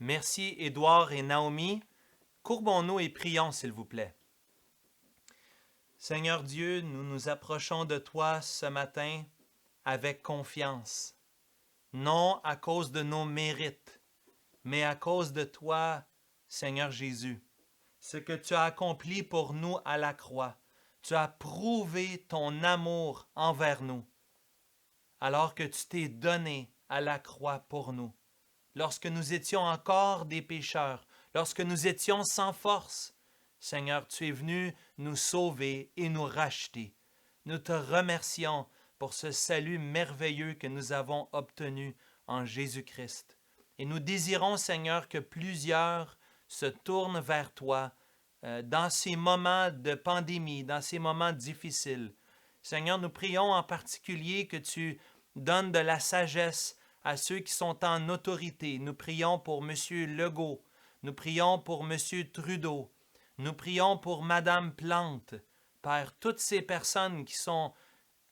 Merci, Édouard et Naomi. Courbons-nous et prions, s'il vous plaît. Seigneur Dieu, nous nous approchons de toi ce matin avec confiance, non à cause de nos mérites, mais à cause de toi, Seigneur Jésus. Ce que tu as accompli pour nous à la croix. Tu as prouvé ton amour envers nous, alors que tu t'es donné à la croix pour nous. Lorsque nous étions encore des pécheurs, lorsque nous étions sans force, Seigneur, tu es venu nous sauver et nous racheter. Nous te remercions pour ce salut merveilleux que nous avons obtenu en Jésus-Christ. Et nous désirons, Seigneur, que plusieurs se tournent vers toi dans ces moments de pandémie, dans ces moments difficiles. Seigneur, nous prions en particulier que tu donnes de la sagesse à ceux qui sont en autorité. Nous prions pour M. Legault. Nous prions pour M. Trudeau. Nous prions pour Mme Plante. Père, toutes ces personnes qui sont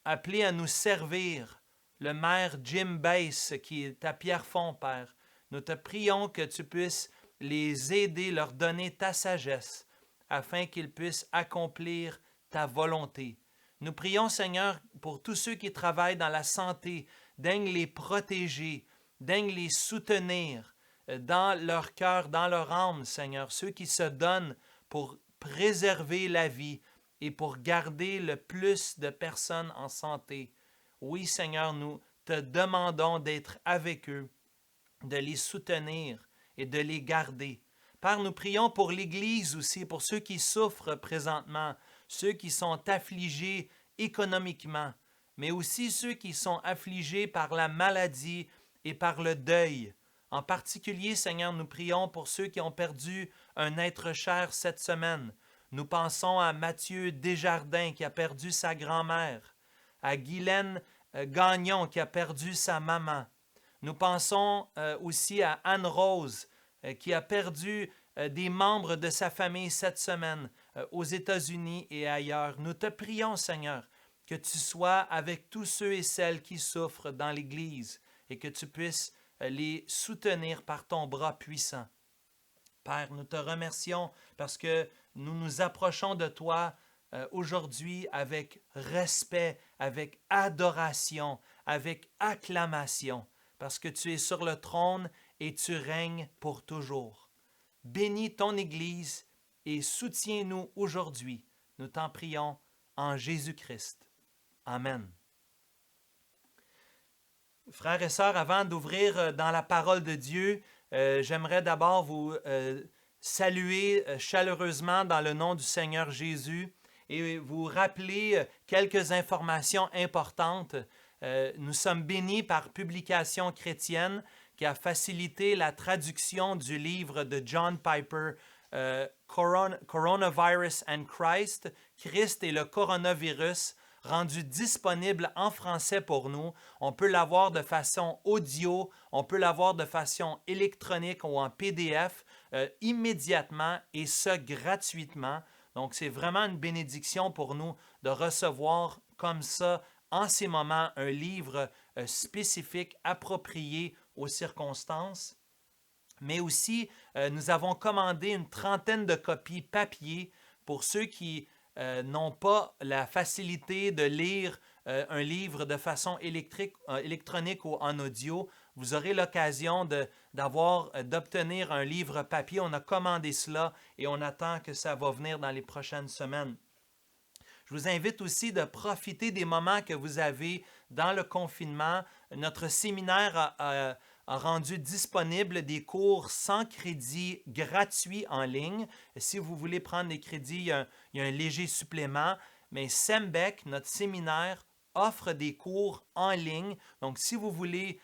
appelées à nous servir. Le maire Jim Bass qui est à Pierrefonds, Père. Nous te prions que tu puisses les aider, leur donner ta sagesse, afin qu'ils puissent accomplir ta volonté. Nous prions, Seigneur, pour tous ceux qui travaillent dans la santé, daigne les protéger, daigne les soutenir dans leur cœur, dans leur âme, Seigneur, ceux qui se donnent pour préserver la vie et pour garder le plus de personnes en santé. Oui, Seigneur, nous te demandons d'être avec eux, de les soutenir et de les garder. Père, nous prions pour l'Église aussi, pour ceux qui souffrent présentement, ceux qui sont affligés économiquement, mais aussi ceux qui sont affligés par la maladie et par le deuil. En particulier, Seigneur, nous prions pour ceux qui ont perdu un être cher cette semaine. Nous pensons à Mathieu Desjardins qui a perdu sa grand-mère, à Guylaine Gagnon qui a perdu sa maman. Nous pensons aussi à Anne-Rose qui a perdu des membres de sa famille cette semaine aux États-Unis et ailleurs. Nous te prions, Seigneur, que tu sois avec tous ceux et celles qui souffrent dans l'Église et que tu puisses les soutenir par ton bras puissant. Père, nous te remercions parce que nous nous approchons de toi aujourd'hui avec respect, avec adoration, avec acclamation, parce que tu es sur le trône et tu règnes pour toujours. Bénis ton Église et soutiens-nous aujourd'hui. Nous t'en prions en Jésus-Christ. Amen. Frères et sœurs, avant d'ouvrir dans la parole de Dieu, j'aimerais d'abord vous saluer chaleureusement dans le nom du Seigneur Jésus et vous rappeler quelques informations importantes. Nous sommes bénis par Publication chrétienne qui a facilité la traduction du livre de John Piper, Coronavirus and Christ, Christ et le coronavirus, rendu disponible en français pour nous. On peut l'avoir de façon audio, on peut l'avoir de façon électronique ou en PDF immédiatement et ce gratuitement. Donc c'est vraiment une bénédiction pour nous de recevoir comme ça en ces moments un livre spécifique approprié aux circonstances. Mais aussi, nous avons commandé une trentaine de copies papier pour ceux qui n'ont pas la facilité de lire un livre de façon électronique ou en audio. Vous aurez l'occasion d'obtenir un livre papier. On a commandé cela et on attend que ça va venir dans les prochaines semaines. Je vous invite aussi de profiter des moments que vous avez dans le confinement. Notre séminaire a rendu disponible des cours sans crédit gratuits en ligne. Si vous voulez prendre des crédits, il y a un léger supplément. Mais Sembec, notre séminaire, offre des cours en ligne. Donc, si vous voulez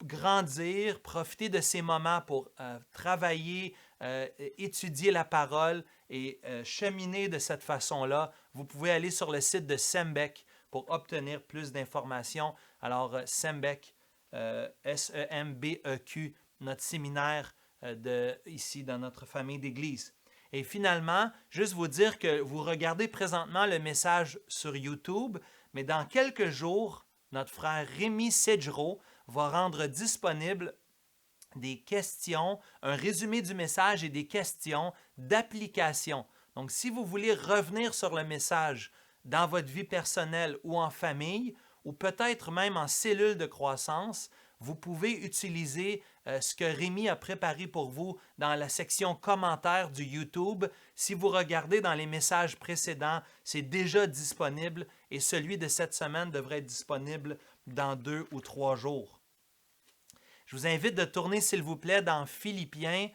grandir, profiter de ces moments pour travailler, étudier la parole et cheminer de cette façon-là, vous pouvez aller sur le site de Sembec pour obtenir plus d'informations. Alors, Sembec, S-E-M-B-E-Q, notre séminaire ici dans notre famille d'église. Et finalement, juste vous dire que vous regardez présentement le message sur YouTube, mais dans quelques jours, notre frère Rémi Sedgero va rendre disponible des questions, un résumé du message et des questions d'application. Donc, si vous voulez revenir sur le message dans votre vie personnelle ou en famille, ou peut-être même en cellule de croissance, vous pouvez utiliser ce que Rémi a préparé pour vous dans la section commentaires du YouTube. Si vous regardez dans les messages précédents, c'est déjà disponible et celui de cette semaine devrait être disponible dans 2 ou 3 jours. Je vous invite de tourner, s'il vous plaît, dans Philippiens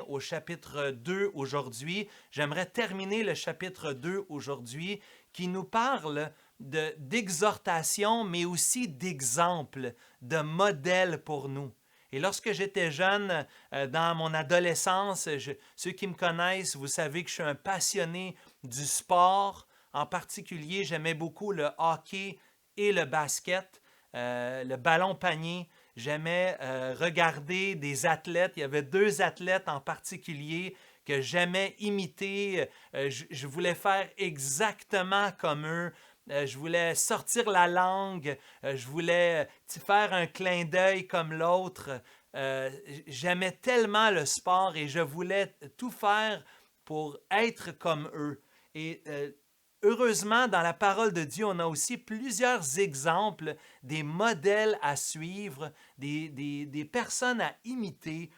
au chapitre 2 aujourd'hui. J'aimerais terminer le chapitre 2 aujourd'hui qui nous parle d'exhortation, mais aussi d'exemple, de modèle pour nous. Et lorsque j'étais jeune, dans mon adolescence, ceux qui me connaissent, vous savez que je suis un passionné du sport. En particulier, j'aimais beaucoup le hockey et le basket, le ballon panier. J'aimais regarder des athlètes. Il y avait 2 athlètes en particulier que j'aimais imiter. Je voulais faire exactement comme eux. Je voulais sortir la langue. Je voulais faire un clin d'œil comme l'autre. J'aimais tellement le sport et je voulais tout faire pour être comme eux. Et heureusement, dans la parole de Dieu, on a aussi plusieurs exemples, des modèles à suivre, des personnes à imiter.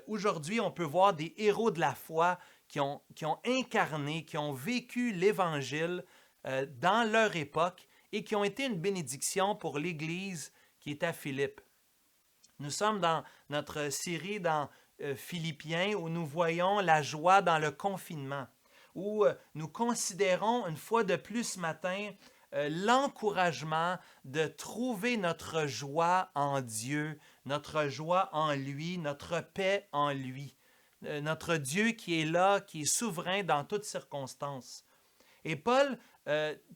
Aujourd'hui, on peut voir des héros de la foi qui ont incarné, qui ont vécu l'Évangile dans leur époque et qui ont été une bénédiction pour l'Église qui est à Philippe. Nous sommes dans notre série dans Philippiens où nous voyons la joie dans le confinement, où nous considérons une fois de plus ce matin l'encouragement de trouver notre joie en Dieu, notre joie en lui, notre paix en lui. Notre Dieu qui est là, qui est souverain dans toutes circonstances. Et Paul,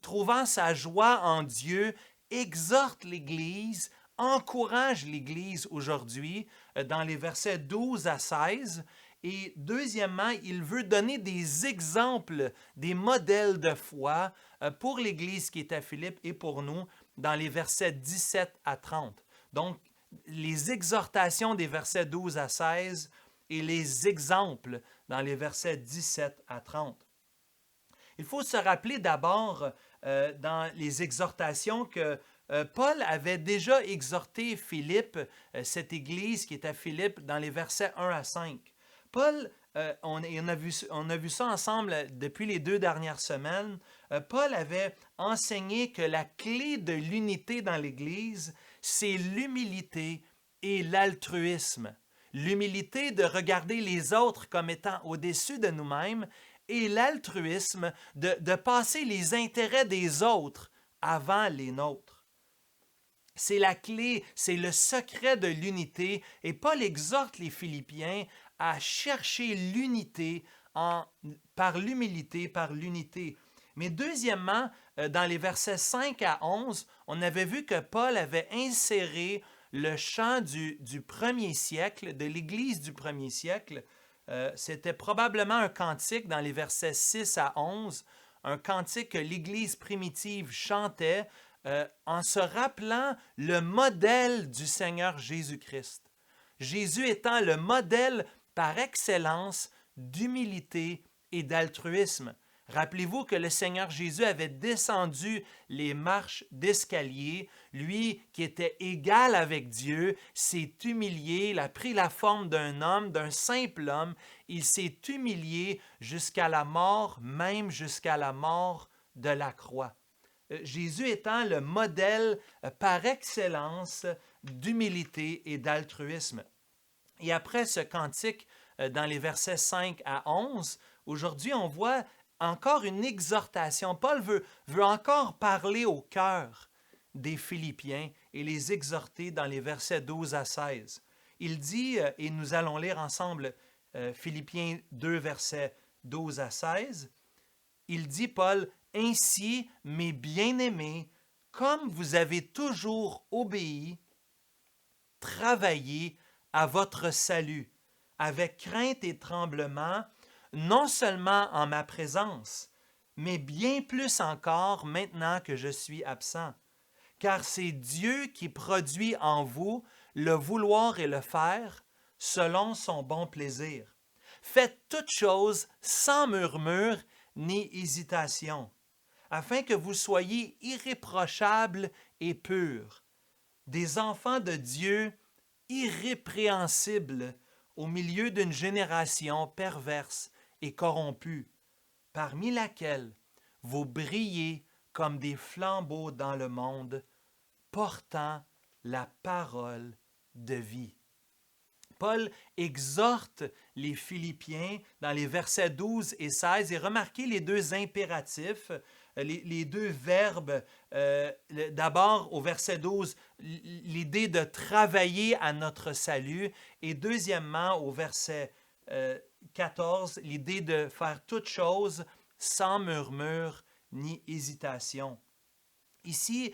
trouvant sa joie en Dieu, exhorte l'Église, encourage l'Église aujourd'hui dans les versets 12 à 16. Et deuxièmement, il veut donner des exemples, des modèles de foi pour l'Église qui est à Philippe et pour nous dans les versets 17 à 30. Donc, les exhortations des versets 12 à 16 et les exemples dans les versets 17 à 30. Il faut se rappeler d'abord dans les exhortations que Paul avait déjà exhorté Philippe, cette église qui est à Philippe, dans les versets 1 à 5. Paul, on a vu ça ensemble depuis les 2 dernières semaines. Paul avait enseigné que la clé de l'unité dans l'Église, c'est l'humilité et l'altruisme. L'humilité de regarder les autres comme étant au-dessus de nous-mêmes et l'altruisme de passer les intérêts des autres avant les nôtres. C'est la clé, c'est le secret de l'unité et Paul exhorte les Philippiens à chercher l'unité par l'humilité, par l'unité. Mais deuxièmement, dans les versets 5 à 11, on avait vu que Paul avait inséré le chant du premier siècle, de l'Église du premier siècle. C'était probablement un cantique dans les versets 6 à 11, un cantique que l'Église primitive chantait en se rappelant le modèle du Seigneur Jésus-Christ. Jésus étant le modèle par excellence d'humilité et d'altruisme. Rappelez-vous que le Seigneur Jésus avait descendu les marches d'escalier. Lui qui était égal avec Dieu s'est humilié, il a pris la forme d'un homme, d'un simple homme. Il s'est humilié jusqu'à la mort, même jusqu'à la mort de la croix. Jésus étant le modèle par excellence d'humilité et d'altruisme. Et après ce cantique, dans les versets 5 à 11, aujourd'hui on voit encore une exhortation. Paul veut encore parler au cœur des Philippiens et les exhorter dans les versets 12 à 16. Il dit, et nous allons lire ensemble Philippiens 2, versets 12 à 16, il dit, Paul, « Ainsi, mes bien-aimés, comme vous avez toujours obéi, travaillez à votre salut, avec crainte et tremblement, non seulement en ma présence, mais bien plus encore maintenant que je suis absent. Car c'est Dieu qui produit en vous le vouloir et le faire, selon son bon plaisir. Faites toutes choses sans murmure ni hésitation, afin que vous soyez irréprochables et purs, des enfants de Dieu irrépréhensibles au milieu d'une génération perverse et corrompue, parmi laquelle vous brillez comme des flambeaux dans le monde, portant la parole de vie. Paul exhorte les Philippiens dans les versets 12 et 16 et remarquez les deux impératifs, les deux verbes. D'abord, au verset 12, l'idée de travailler à notre salut et deuxièmement, au verset 14, l'idée de faire toutes choses sans murmure ni hésitation. Ici,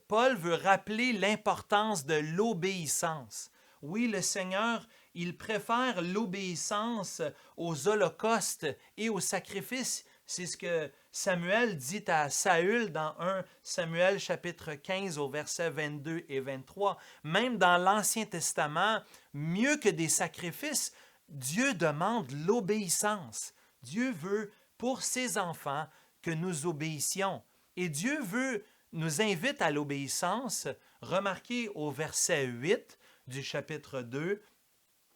Paul veut rappeler l'importance de l'obéissance. Oui, le Seigneur, il préfère l'obéissance aux holocaustes et aux sacrifices. C'est ce que Samuel dit à Saül dans 1 Samuel chapitre 15 au verset 22 et 23. Même dans l'Ancien Testament, mieux que des sacrifices, Dieu demande l'obéissance. Dieu veut pour ses enfants que nous obéissions. Et Dieu nous invite à l'obéissance. Remarquez au verset 8 du chapitre 2,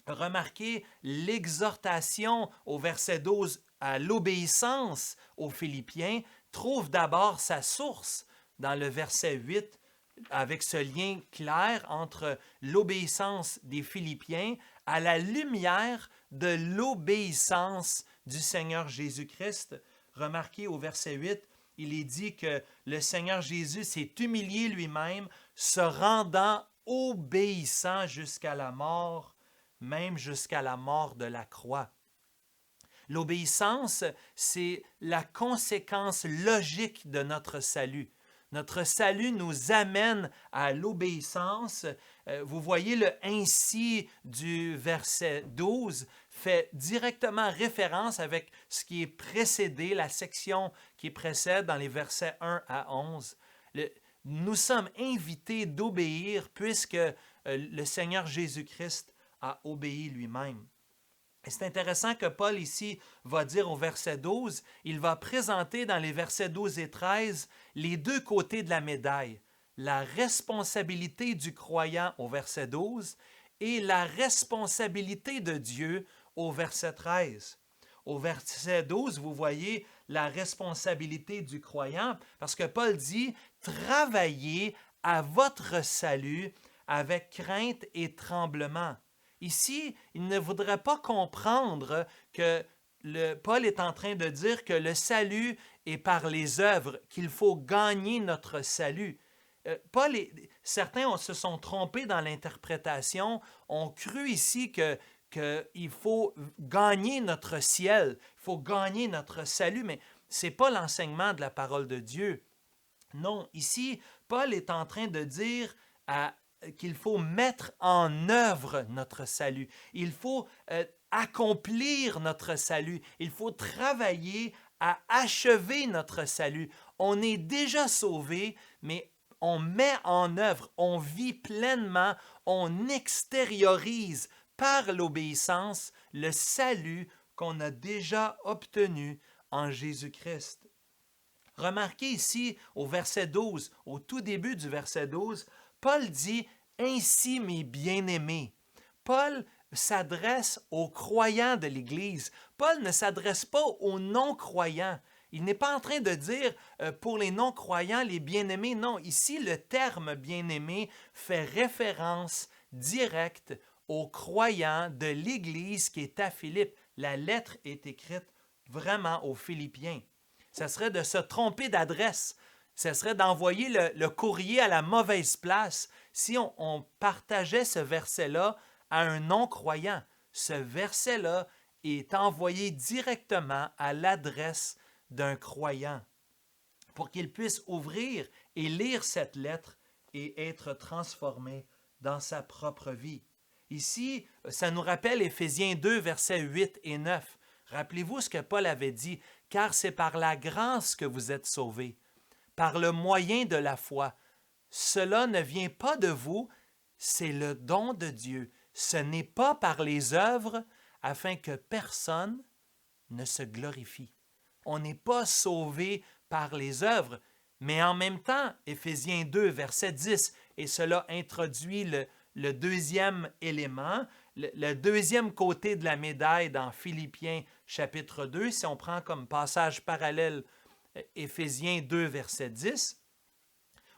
remarquez l'exhortation au verset 12 à l'obéissance aux Philippiens, trouve d'abord sa source dans le verset 8, avec ce lien clair entre l'obéissance des Philippiens à la lumière de l'obéissance du Seigneur Jésus-Christ. Remarquez au verset 8, il est dit que le Seigneur Jésus s'est humilié lui-même, se rendant obéissant jusqu'à la mort, même jusqu'à la mort de la croix. L'obéissance, c'est la conséquence logique de notre salut. Notre salut nous amène à l'obéissance. Vous voyez le « ainsi » du verset 12 fait directement référence avec ce qui est précédé, la section qui précède dans les versets 1 à 11. Nous sommes invités d'obéir puisque le Seigneur Jésus-Christ a obéi lui-même. Et c'est intéressant que Paul ici va dire au verset 12, il va présenter dans les versets 12 et 13 les deux côtés de la médaille, la responsabilité du croyant au verset 12 et la responsabilité de Dieu au verset 13. Au verset 12, vous voyez la responsabilité du croyant parce que Paul dit « Travaillez à votre salut avec crainte et tremblement ». Ici, il ne voudrait pas comprendre que Paul est en train de dire que le salut est par les œuvres, qu'il faut gagner notre salut. Certains se sont trompés dans l'interprétation, ont cru ici qu'il faut gagner notre ciel, il faut gagner notre salut, mais ce n'est pas l'enseignement de la parole de Dieu. Non, ici, Paul est en train de dire qu'il faut mettre en œuvre notre salut. Il faut accomplir notre salut. Il faut travailler à achever notre salut. On est déjà sauvé, mais on met en œuvre, on vit pleinement, on extériorise par l'obéissance le salut qu'on a déjà obtenu en Jésus-Christ. Remarquez ici au verset 12, au tout début du verset 12, Paul dit « Ainsi, mes bien-aimés ». Paul s'adresse aux croyants de l'Église. Paul ne s'adresse pas aux non-croyants. Il n'est pas en train de dire pour les non-croyants, les bien-aimés. Non, ici, le terme bien-aimé fait référence directe aux croyants de l'Église qui est à Philippe. La lettre est écrite vraiment aux Philippiens. Ce serait de se tromper d'adresse. Ce serait d'envoyer le courrier à la mauvaise place si on partageait ce verset-là à un non-croyant. Ce verset-là est envoyé directement à l'adresse d'un croyant pour qu'il puisse ouvrir et lire cette lettre et être transformé dans sa propre vie. Ici, ça nous rappelle Éphésiens 2, versets 8 et 9. Rappelez-vous ce que Paul avait dit, « Car c'est par la grâce que vous êtes sauvés, par le moyen de la foi. Cela ne vient pas de vous, c'est le don de Dieu. Ce n'est pas par les œuvres afin que personne ne se glorifie. On n'est pas sauvé par les œuvres, mais en même temps, Éphésiens 2, verset 10, et cela introduit le deuxième élément, le deuxième côté de la médaille dans Philippiens chapitre 2, si on prend comme passage parallèle Éphésiens 2, verset 10.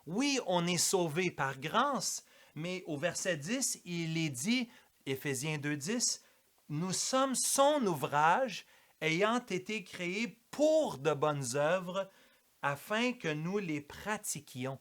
Oui, on est sauvé par grâce, mais au verset 10, il est dit, Éphésiens 2, 10, nous sommes son ouvrage ayant été créés pour de bonnes œuvres afin que nous les pratiquions.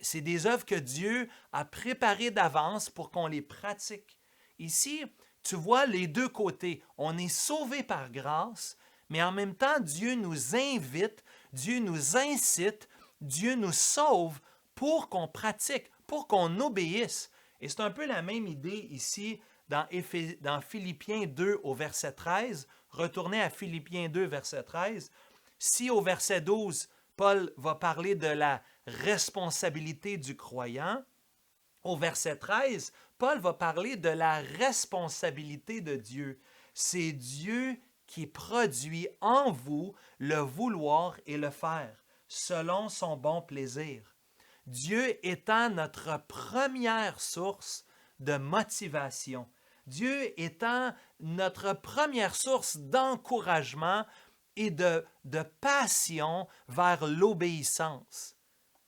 C'est des œuvres que Dieu a préparées d'avance pour qu'on les pratique. Ici, tu vois les deux côtés. On est sauvé par grâce, mais en même temps, Dieu nous invite, Dieu nous incite, Dieu nous sauve pour qu'on pratique, pour qu'on obéisse. Et c'est un peu la même idée ici dans Philippiens 2 au verset 13. Retournez à Philippiens 2, verset 13. Si au verset 12, Paul va parler de la responsabilité du croyant, au verset 13, Paul va parler de la responsabilité de Dieu. C'est Dieu qui produit en vous le vouloir et le faire, selon son bon plaisir. Dieu étant notre première source de motivation. Dieu étant notre première source d'encouragement et de passion vers l'obéissance.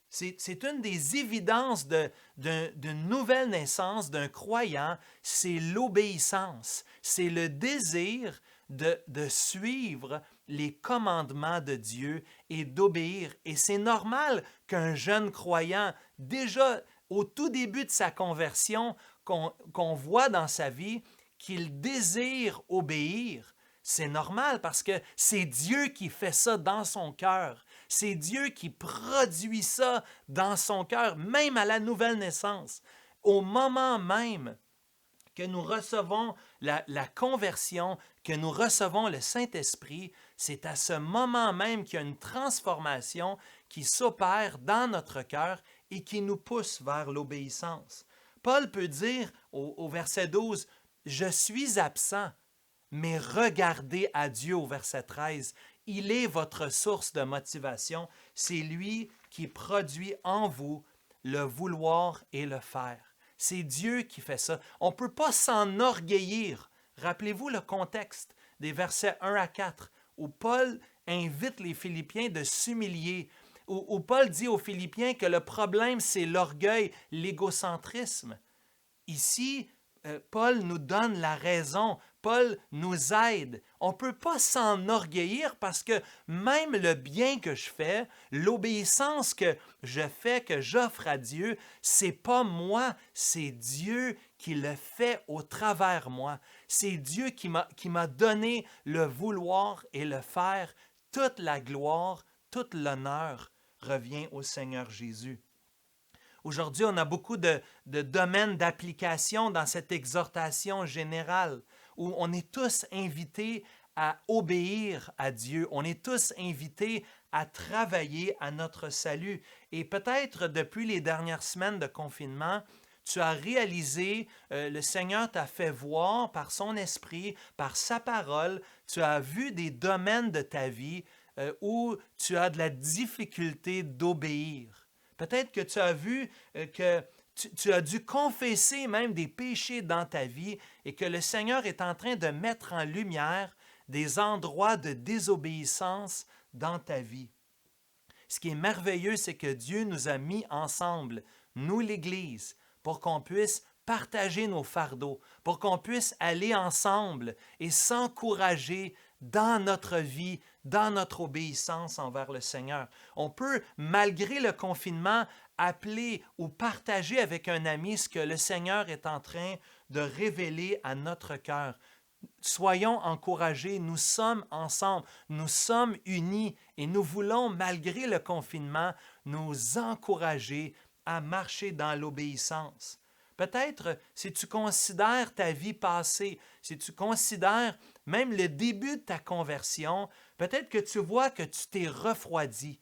C'est une des évidences d'une nouvelle naissance, d'un croyant, c'est l'obéissance. C'est le désir de suivre les commandements de Dieu et d'obéir. Et c'est normal qu'un jeune croyant, déjà au tout début de sa conversion, qu'on voit dans sa vie, qu'il désire obéir. C'est normal parce que c'est Dieu qui fait ça dans son cœur. C'est Dieu qui produit ça dans son cœur, même à la nouvelle naissance. Au moment même que nous recevons la conversion, que nous recevons le Saint-Esprit, c'est à ce moment même qu'il y a une transformation qui s'opère dans notre cœur et qui nous pousse vers l'obéissance. Paul peut dire au verset 12, « Je suis absent ». Mais regardez à Dieu au verset 13. Il est votre source de motivation. C'est lui qui produit en vous le vouloir et le faire. C'est Dieu qui fait ça. On ne peut pas s'enorgueillir. Rappelez-vous le contexte des versets 1 à 4 où Paul invite les Philippiens de s'humilier, où Paul dit aux Philippiens que le problème, c'est l'orgueil, l'égocentrisme. Ici, Paul nous donne la raison. Paul nous aide. On ne peut pas s'enorgueillir parce que même le bien que je fais, l'obéissance que je fais, que j'offre à Dieu, c'est pas moi, c'est Dieu qui le fait au travers moi. C'est Dieu qui m'a donné le vouloir et le faire. Toute la gloire, tout l'honneur revient au Seigneur Jésus. Aujourd'hui, on a beaucoup de domaines d'application dans cette exhortation générale où on est tous invités à obéir à Dieu. On est tous invités à travailler à notre salut. Et peut-être depuis les dernières semaines de confinement, tu as réalisé, le Seigneur t'a fait voir par son esprit, par sa parole, tu as vu des domaines de ta vie où tu as de la difficulté d'obéir. Peut-être que tu as vu que tu as dû confesser même des péchés dans ta vie et que le Seigneur est en train de mettre en lumière des endroits de désobéissance dans ta vie. Ce qui est merveilleux, c'est que Dieu nous a mis ensemble, nous l'Église, pour qu'on puisse partager nos fardeaux, pour qu'on puisse aller ensemble et s'encourager dans notre vie, dans notre obéissance envers le Seigneur. On peut, malgré le confinement, appeler ou partager avec un ami ce que le Seigneur est en train de révéler à notre cœur. Soyons encouragés, nous sommes ensemble, nous sommes unis et nous voulons, malgré le confinement, nous encourager à marcher dans l'obéissance. Peut-être si tu considères ta vie passée, si tu considères même le début de ta conversion, peut-être que tu vois que tu t'es refroidi.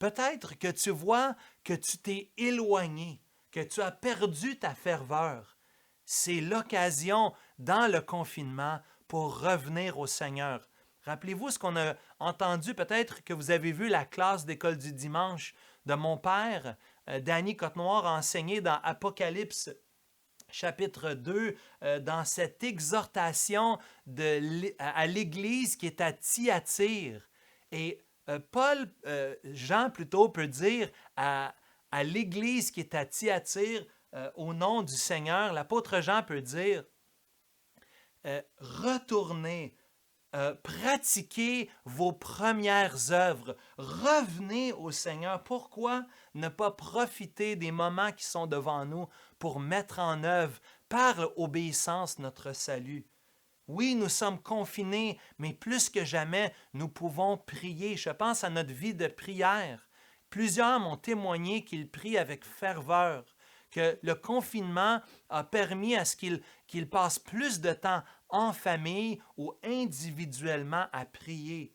Peut-être que tu vois que tu t'es éloigné, que tu as perdu ta ferveur, c'est l'occasion dans le confinement pour revenir au Seigneur. Rappelez-vous ce qu'on a entendu, peut-être que vous avez vu la classe d'école du dimanche de mon père, Danny Côte-Noire, a enseigné dans Apocalypse chapitre 2, dans cette exhortation à l'Église qui est à Thyatire. Et Jean plutôt peut dire à l'Église qui est à Thyatire, au nom du Seigneur, l'apôtre Jean peut dire, retournez, pratiquez vos premières œuvres, revenez au Seigneur. Pourquoi ne pas profiter des moments qui sont devant nous pour mettre en œuvre par obéissance notre salut? Oui, nous sommes confinés, mais plus que jamais, nous pouvons prier. Je pense à notre vie de prière. Plusieurs m'ont témoigné qu'ils prient avec ferveur, que le confinement a permis à ce qu'ils passent plus de temps en famille ou individuellement à prier.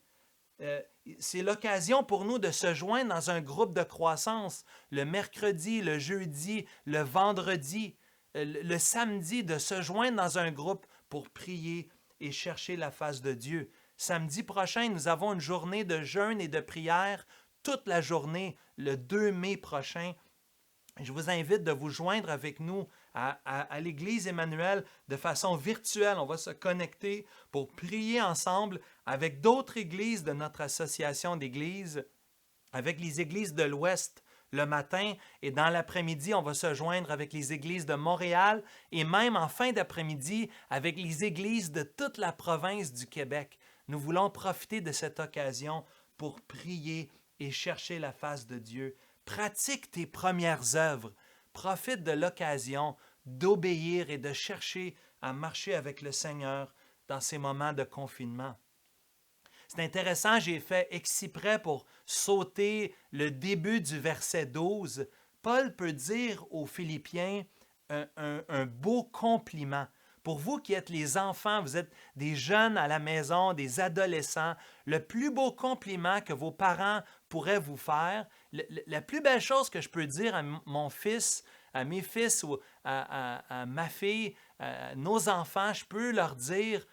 C'est l'occasion pour nous de se joindre dans un groupe de croissance le mercredi, le jeudi, le vendredi, le samedi, de se joindre dans un groupe pour prier et chercher la face de Dieu. Samedi prochain, nous avons une journée de jeûne et de prière toute la journée, le 2 mai prochain. Je vous invite de vous joindre avec nous à l'Église Emmanuel de façon virtuelle. On va se connecter pour prier ensemble avec d'autres églises de notre association d'églises, avec les églises de l'Ouest le matin, et dans l'après-midi, on va se joindre avec les églises de Montréal et même en fin d'après-midi avec les églises de toute la province du Québec. Nous voulons profiter de cette occasion pour prier et chercher la face de Dieu. Pratique tes premières œuvres. Profite de l'occasion d'obéir et de chercher à marcher avec le Seigneur dans ces moments de confinement. C'est intéressant, j'ai fait exprès pour sauter le début du verset 12. Paul peut dire aux Philippiens un beau compliment. Pour vous qui êtes les enfants, vous êtes des jeunes à la maison, des adolescents, le plus beau compliment que vos parents pourraient vous faire, la plus belle chose que je peux dire à mon fils, à mes fils ou à ma fille, à nos enfants, je peux leur dire,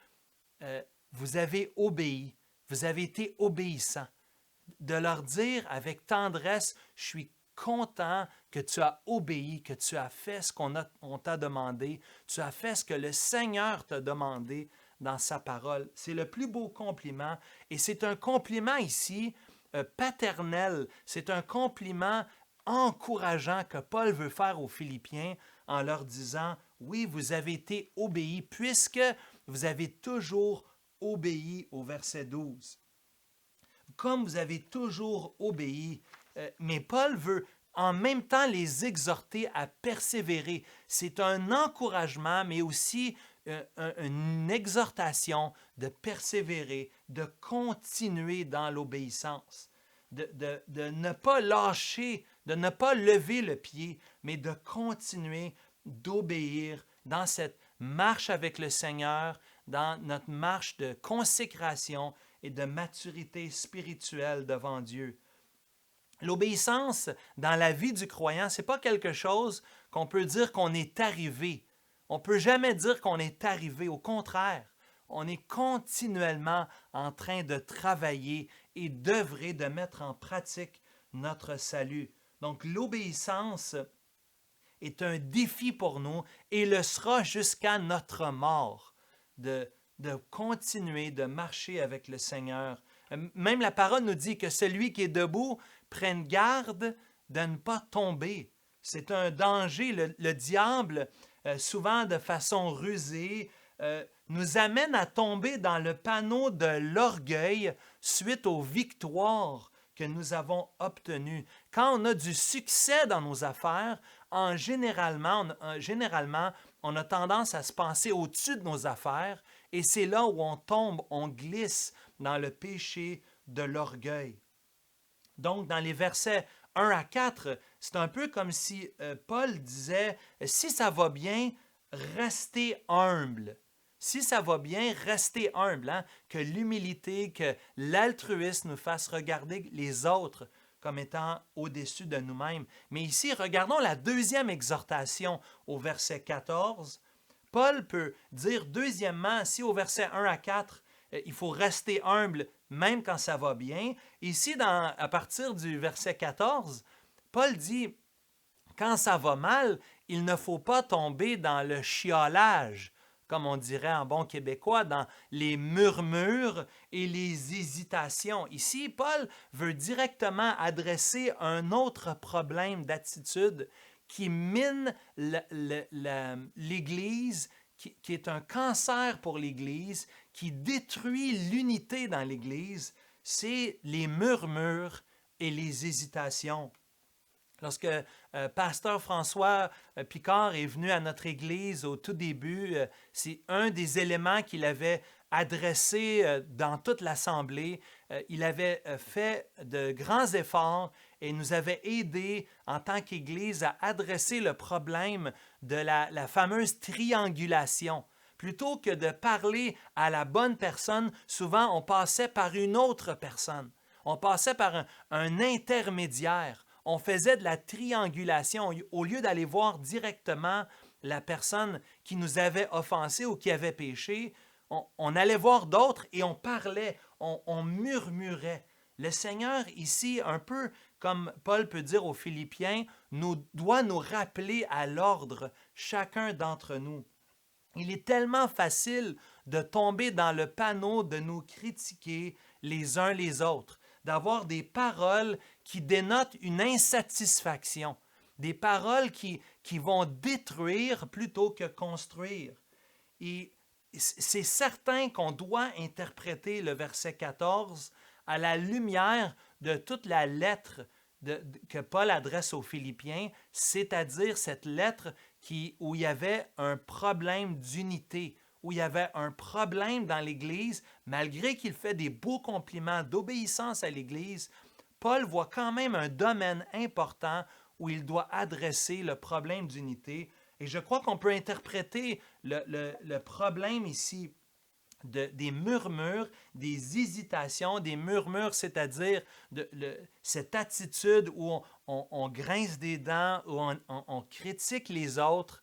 vous avez obéi, vous avez été obéissants. De leur dire avec tendresse, je suis content que tu as obéi, que tu as fait ce qu'on t'a demandé, tu as fait ce que le Seigneur t'a demandé dans sa parole. C'est le plus beau compliment et c'est un compliment ici paternel, c'est un compliment encourageant que Paul veut faire aux Philippiens en leur disant, oui, vous avez été obéis puisque vous avez toujours obéi au verset 12. Comme vous avez toujours obéi, mais Paul veut en même temps les exhorter à persévérer. C'est un encouragement, mais aussi une exhortation de persévérer, de continuer dans l'obéissance, de ne pas lâcher, de ne pas lever le pied, mais de continuer d'obéir dans cette marche avec le Seigneur, dans notre marche de consécration et de maturité spirituelle devant Dieu. L'obéissance dans la vie du croyant, ce n'est pas quelque chose qu'on peut dire qu'on est arrivé. On ne peut jamais dire qu'on est arrivé. Au contraire, on est continuellement en train de travailler et d'œuvrer, de mettre en pratique notre salut. Donc l'obéissance est un défi pour nous et le sera jusqu'à notre mort de continuer de marcher avec le Seigneur. Même la parole nous dit que celui qui est debout prenne garde de ne pas tomber. C'est un danger. Le diable, souvent de façon rusée, nous amène à tomber dans le panneau de l'orgueil suite aux victoires que nous avons obtenues. Quand on a du succès dans nos affaires, généralement, on a tendance à se penser au-dessus de nos affaires et c'est là où on tombe, on glisse dans le péché de l'orgueil. Donc, dans les versets 1 à 4, c'est un peu comme si Paul disait, si ça va bien, restez humble. Si ça va bien, restez humble. Que l'humilité, que l'altruisme nous fasse regarder les autres comme étant au-dessus de nous-mêmes. Mais ici, regardons la deuxième exhortation au verset 14. Paul peut dire deuxièmement, si au verset 1 à 4, il faut rester humble même quand ça va bien. Ici, à partir du verset 14, Paul dit, quand ça va mal, il ne faut pas tomber dans le chiolage, comme on dirait en bon québécois, dans les murmures et les hésitations. Ici, Paul veut directement adresser un autre problème d'attitude qui mine l'Église, qui est un cancer pour l'Église, qui détruit l'unité dans l'Église, c'est les murmures et les hésitations. Lorsque Pasteur François Picard est venu à notre Église au tout début, c'est un des éléments qu'il avait adressé dans toute l'Assemblée. Il avait fait de grands efforts et nous avait aidés en tant qu'Église à adresser le problème de la fameuse triangulation. Plutôt que de parler à la bonne personne, souvent on passait par une autre personne. On passait par un intermédiaire. On faisait de la triangulation. Au lieu d'aller voir directement la personne qui nous avait offensé ou qui avait péché, on allait voir d'autres et on parlait, on murmurait. Le Seigneur ici, un peu comme Paul peut dire aux Philippiens, doit nous rappeler à l'ordre, chacun d'entre nous. Il est tellement facile de tomber dans le panneau de nous critiquer les uns les autres, d'avoir des paroles qui dénotent une insatisfaction, des paroles qui vont détruire plutôt que construire. Et c'est certain qu'on doit interpréter le verset 14 à la lumière de toute la lettre que Paul adresse aux Philippiens, c'est-à-dire cette lettre où il y avait un problème d'unité, où il y avait un problème dans l'Église, malgré qu'il fait des beaux compliments d'obéissance à l'Église, Paul voit quand même un domaine important où il doit adresser le problème d'unité. Et je crois qu'on peut interpréter le problème ici des murmures, des hésitations, des murmures, c'est-à-dire cette attitude où on grince des dents, où on critique les autres,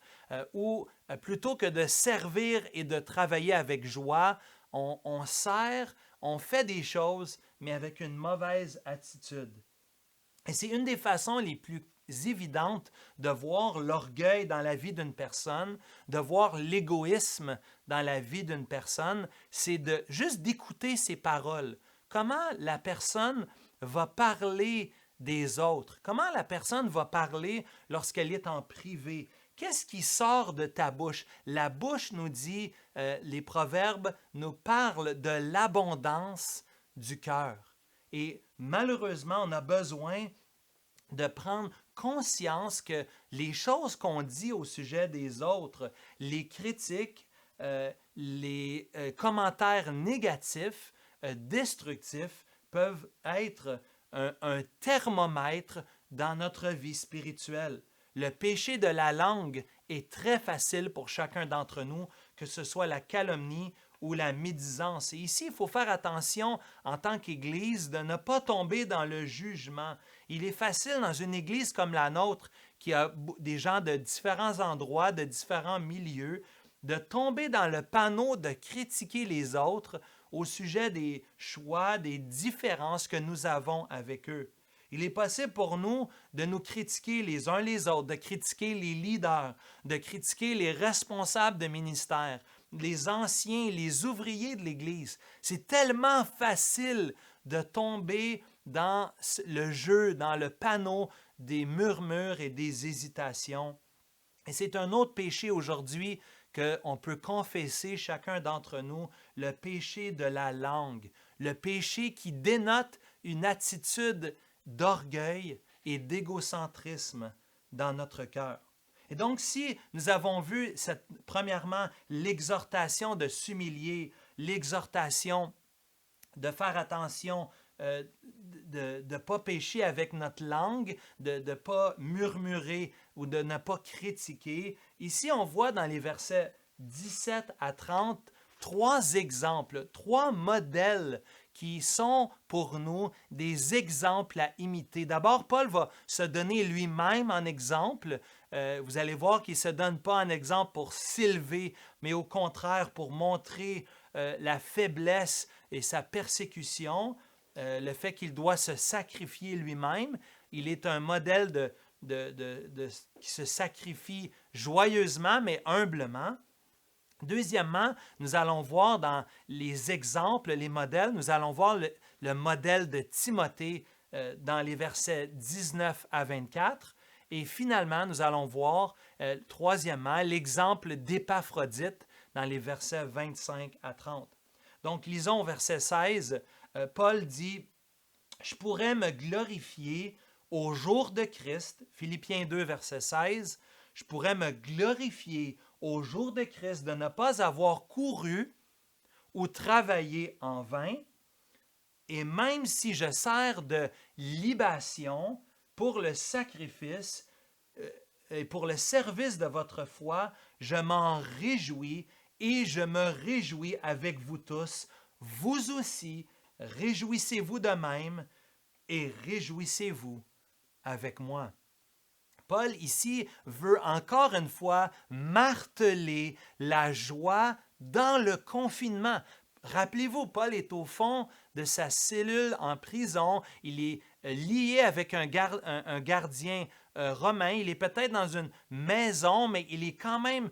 où plutôt que de servir et de travailler avec joie, on sert, on fait des choses, mais avec une mauvaise attitude. Et c'est une des façons les plus évidentes de voir l'orgueil dans la vie d'une personne, de voir l'égoïsme dans la vie d'une personne, c'est juste d'écouter ses paroles. Comment la personne va parler des autres? Comment la personne va parler lorsqu'elle est en privé? Qu'est-ce qui sort de ta bouche? La bouche, nous dit, les proverbes nous parlent de l'abondance du cœur. Et malheureusement, on a besoin de prendre conscience que les choses qu'on dit au sujet des autres, les critiques, les commentaires négatifs, destructifs, peuvent être un thermomètre dans notre vie spirituelle. Le péché de la langue est très facile pour chacun d'entre nous, que ce soit la calomnie ou la médisance. Et ici, il faut faire attention en tant qu'Église de ne pas tomber dans le jugement. Il est facile dans une Église comme la nôtre, qui a des gens de différents endroits, de différents milieux, de tomber dans le panneau de critiquer les autres au sujet des choix, des différences que nous avons avec eux. Il est possible pour nous de nous critiquer les uns les autres, de critiquer les leaders, de critiquer les responsables de ministère, les anciens, les ouvriers de l'Église. C'est tellement facile de tomber dans le jeu, dans le panneau des murmures et des hésitations. Et c'est un autre péché aujourd'hui qu'on peut confesser chacun d'entre nous, le péché de la langue, le péché qui dénote une attitude d'orgueil et d'égocentrisme dans notre cœur. Et donc, si nous avons vu, premièrement, l'exhortation de s'humilier, l'exhortation de faire attention, de ne pas pécher avec notre langue, de ne pas murmurer ou de ne pas critiquer, ici, on voit dans les versets 17 à 30 trois exemples, trois modèles qui sont pour nous des exemples à imiter. D'abord, Paul va se donner lui-même en exemple. Vous allez voir qu'il ne se donne pas en exemple pour s'élever, mais au contraire pour montrer la faiblesse et sa persécution, le fait qu'il doit se sacrifier lui-même. Il est un modèle qui se sacrifie joyeusement, mais humblement. Deuxièmement, nous allons voir dans les exemples, les modèles, nous allons voir le modèle de Timothée dans les versets 19 à 24. Et finalement, nous allons voir, troisièmement, l'exemple d'Épaphrodite dans les versets 25 à 30. Donc, lisons au verset 16, Paul dit « Je pourrais me glorifier au jour de Christ », Philippiens 2, verset 16, « Je pourrais me glorifier au jour de Christ de ne pas avoir couru ou travaillé en vain, et même si je sers de libation pour le sacrifice et pour le service de votre foi, je m'en réjouis et je me réjouis avec vous tous. Vous aussi, réjouissez-vous de même et réjouissez-vous avec moi. » Paul ici veut encore une fois marteler la joie dans le confinement. Rappelez-vous, Paul est au fond de sa cellule en prison. Il est lié avec un gardien romain. Il est peut-être dans une maison, mais il est quand même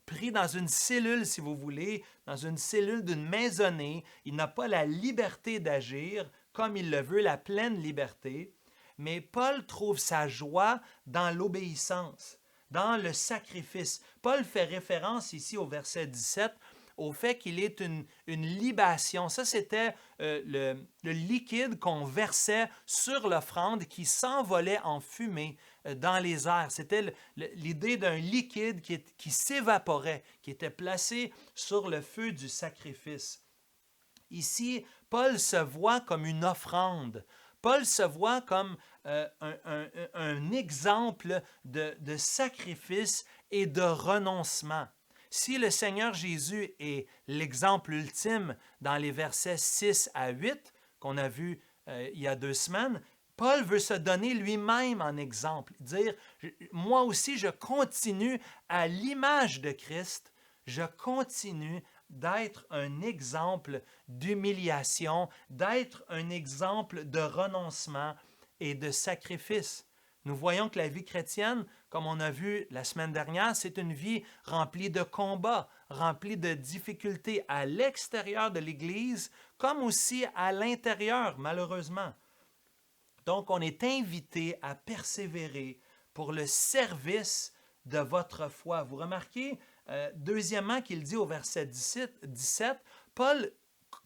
pris dans une cellule, si vous voulez, dans une cellule d'une maisonnée. Il n'a pas la liberté d'agir comme il le veut, la pleine liberté. Mais Paul trouve sa joie dans l'obéissance, dans le sacrifice. Paul fait référence ici au verset 17 au fait qu'il est une libation. Ça, c'était le liquide qu'on versait sur l'offrande qui s'envolait en fumée dans les airs. C'était l'idée d'un liquide qui s'évaporait, qui était placé sur le feu du sacrifice. Ici, Paul se voit comme une offrande. Paul se voit comme un exemple de sacrifice et de renoncement. Si le Seigneur Jésus est l'exemple ultime dans les versets 6 à 8 qu'on a vus il y a 2 semaines, Paul veut se donner lui-même en exemple, dire « Moi aussi, je continue à l'image de Christ, je continue d'être un exemple d'humiliation, d'être un exemple de renoncement et de sacrifice. » Nous voyons que la vie chrétienne, comme on a vu la semaine dernière, c'est une vie remplie de combats, remplie de difficultés à l'extérieur de l'Église, comme aussi à l'intérieur, malheureusement. Donc, on est invité à persévérer pour le service de votre foi. Vous remarquez, deuxièmement, qu'il dit au verset 17, Paul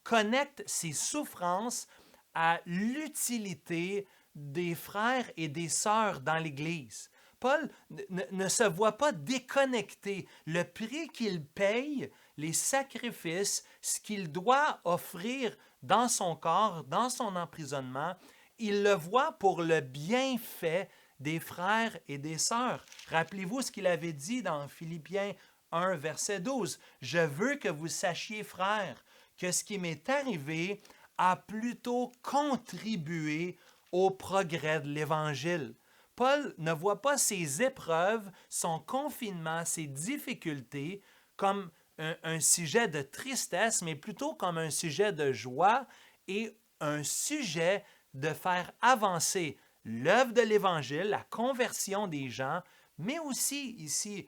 connecte ses souffrances à l'utilité des frères et des sœurs dans l'Église. Paul ne se voit pas déconnecter. Le prix qu'il paye, les sacrifices, ce qu'il doit offrir dans son corps, dans son emprisonnement, il le voit pour le bienfait des frères et des sœurs. Rappelez-vous ce qu'il avait dit dans Philippiens 1, verset 12. « Je veux que vous sachiez, frères, que ce qui m'est arrivé a plutôt contribué au progrès de l'Évangile. » Paul ne voit pas ses épreuves, son confinement, ses difficultés comme un sujet de tristesse, mais plutôt comme un sujet de joie et un sujet de faire avancer l'œuvre de l'Évangile, la conversion des gens, mais aussi ici,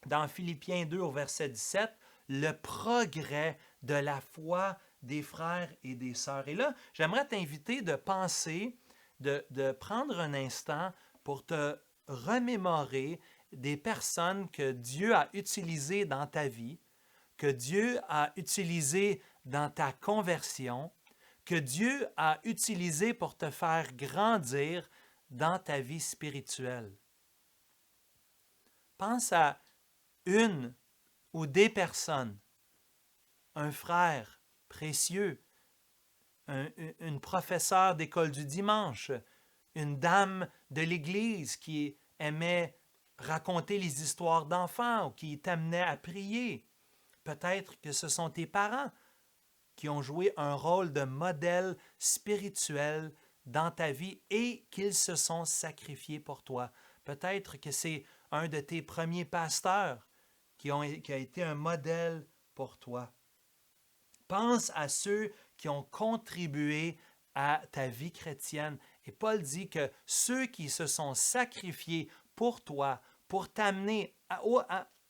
dans Philippiens 2 au verset 17, le progrès de la foi des frères et des sœurs. Et là, j'aimerais t'inviter de penser, de prendre un instant pour te remémorer des personnes que Dieu a utilisées dans ta vie, que Dieu a utilisées dans ta conversion, que Dieu a utilisées pour te faire grandir dans ta vie spirituelle. Pense à une ou des personnes, un frère précieux, une professeure d'école du dimanche, une dame de l'Église qui aimait raconter les histoires d'enfants ou qui t'amenait à prier. Peut-être que ce sont tes parents. qui ont joué un rôle de modèle spirituel dans ta vie et qu'ils se sont sacrifiés pour toi. Peut-être que c'est un de tes premiers pasteurs qui a été un modèle pour toi. Pense à ceux qui ont contribué à ta vie chrétienne. Et Paul dit que ceux qui se sont sacrifiés pour toi, pour t'amener